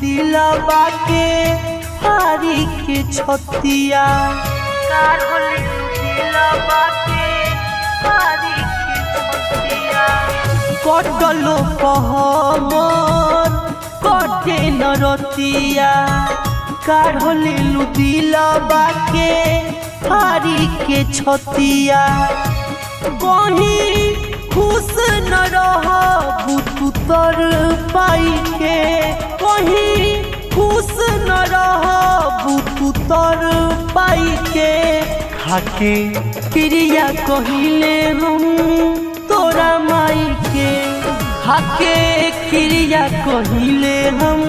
दिलवा के हारी के छतिया कार होलिलु दिलवा के हारी के छतिया कटलो कहमर कटे नरतिया कार होलिलु दिलवा के हारी के छतिया कहीं खुश न रहबू तू तर पाई के कहीं खुश न रहबू तू तर पाई के खाके क्रिया कहिले हम तोरा माई के खाके क्रिया कहिले हम